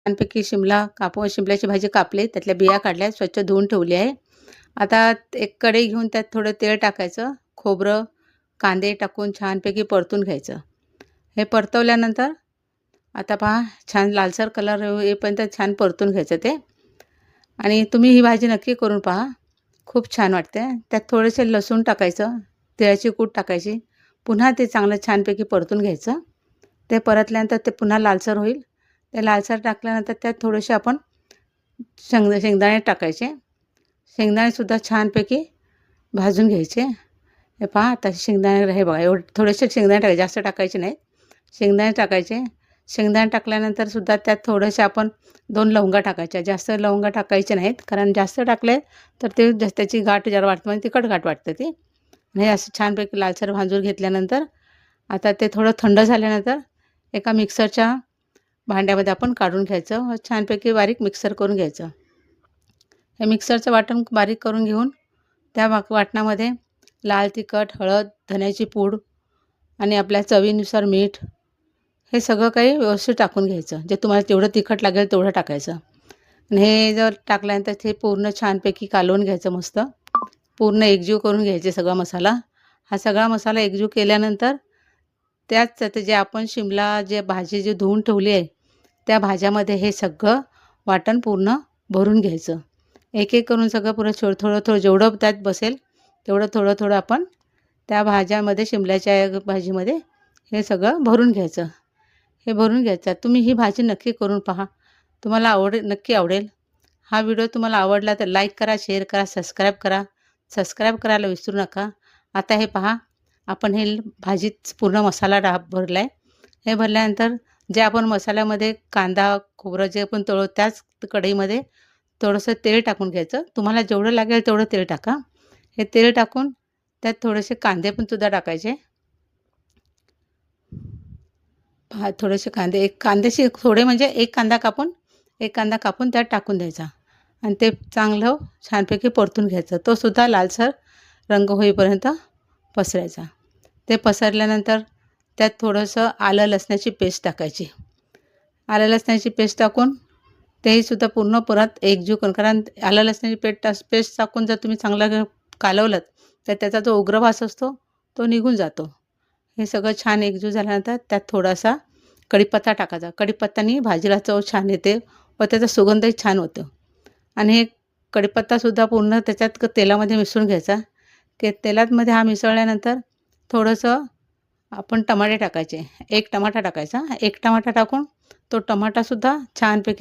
छानपैकी शिमल्याची भाजी कापली, त्यातल्या बिया काढल्या, स्वच्छ धुवून ठेवली आहे. आता एक कढई घेऊन त्यात थोडं तेल टाकायचं, खोबरं, कांदे टाकून छानपैकी परतून घ्यायचं. हे परतवल्यानंतर आता पहा छान लालसर कलर येईपर्यंत छान परतून घ्यायचं ते. आणि तुम्ही ही भाजी नक्की करून पहा, खूप छान वाटते. त्यात थोडेसे लसूण टाकायचं, तिळाची कूट टाकायची, पुन्हा ते चांगलं छानपैकी परतून घ्यायचं. ते परतल्यानंतर ते पुन्हा लालसर होईल. ते लालसर टाकल्यानंतर त्यात थोडेसे आपण शेंगदाणे टाकायचे. शेंगदाणेसुद्धा छानपैकी भाजून घ्यायचे. हे पहा आता शेंगदाणे हे बघा एवढे थोडेसे शेंगदाणे टाकायचे, जास्त टाकायचे नाहीत. शेंगदाणे टाकायचे. शेंगदाणे टाकल्यानंतर सुद्धा त्यात थोडेसे आपण 2 लवंगा टाकायच्या. जास्त लवंगा टाकायचे नाहीत, कारण जास्त टाकले तर ते त्याची गाठ जरा वाटते, म्हणजे तिखट गाठ वाटते ती. हे असं छानपैकी लालसर भाजून घेतल्यानंतर आता ते थोडं थंड झाल्यानंतर एका मिक्सरच्या भांड्यामध्ये आपण काढून घ्यायचं व छानपैकी बारीक मिक्सर करून घ्यायचं. हे मिक्सरचं वाटण बारीक करून घेऊन त्या वाटणामध्ये लाल तिखट, हळद, धण्याची पूड आणि आपल्या चवीनुसार मीठ हे सगळं काही व्यवस्थित टाकून घ्यायचं. जे तुम्हाला जेवढं तिखट लागेल तेवढं टाकायचं. आणि हे जर टाकल्यानंतर ते पूर्ण छानपैकी कालवून घ्यायचं मस्त. पूर्ण एकजीव करून घ्यायचे सगळा मसाला. हा सगळा मसाला एकजीव केल्यानंतर त्याच जे आपण जे भाजी जी धुवून ठेवली आहे, त्या भाज्यामध्ये हे सगळं वाटण पूर्ण भरून घ्यायचं. एक-एक करून सगळं पुरं थोडं-थोडं जेवढं त्यात बसेल तेवढं थोडं-थोडं आपण त्या भाज्यामध्ये शिमल्याच्या भाजीमध्ये हे सगळं भरून घ्यायचं. हे भरून घ्यायचं. तुम्ही ही भाजी नक्की करून पहा. तुम्हाला नक्की आवडेल. हा व्हिडिओ तुम्हाला आवडला तर लाईक करा, शेअर करा, सबस्क्राईब करा. सबस्क्राईब करायला विसरू नका. आता हे पहा आपण हे भाजीत पूर्ण मसाला भरला आहे. हे भरल्यानंतर जे आपण मसाल्यामध्ये कांदा, खोबरं जे आपण तळू त्याच कढईमध्ये थोडंसं तेल टाकून घ्यायचं. तुम्हाला जेवढं लागेल तेवढं तेल टाका. हे तेल टाकून त्यात थोडेसे कांदे पण सुद्धा टाकायचे. पहा थोडेसे कांद्याचे थोडे म्हणजे एक कांदा कापून त्यात टाकून द्यायचा आणि ते चांगलं छानपैकी परतून घ्यायचं. तो सुद्धा लालसर रंग होईपर्यंत पसरायचा. ते पसरल्यानंतर त्यात थोडंसं आलं लसणाची पेस्ट टाकायची. आलं लसणाची पेस्ट टाकून तेही सुद्धा पूर्ण परत एकजीव करून, कारण आलं लसणाची पेस्ट टाकून जर तुम्ही चांगलं कालवलंत तर त्याचा जो उग्र वास असतो तो निघून जातो. हे सगळं छान एकजीव झाल्यानंतर त्यात थोडासा कढीपत्ता टाकायचा. कढीपत्त्याने भाजीला चव छान येते व त्याचा सुगंधही छान होतो. आणि हे कढीपत्तासुद्धा पूर्ण त्याच्यात तेलामध्ये मिसळून घ्यायचा. तेलामध्ये हा मिसळल्यानंतर थोडंसं आपण टमाटे टाकायचे. 1 टमाटा टाकायचा. 1 टमाटा टाकून तो टमाटासुद्धा छानपैकी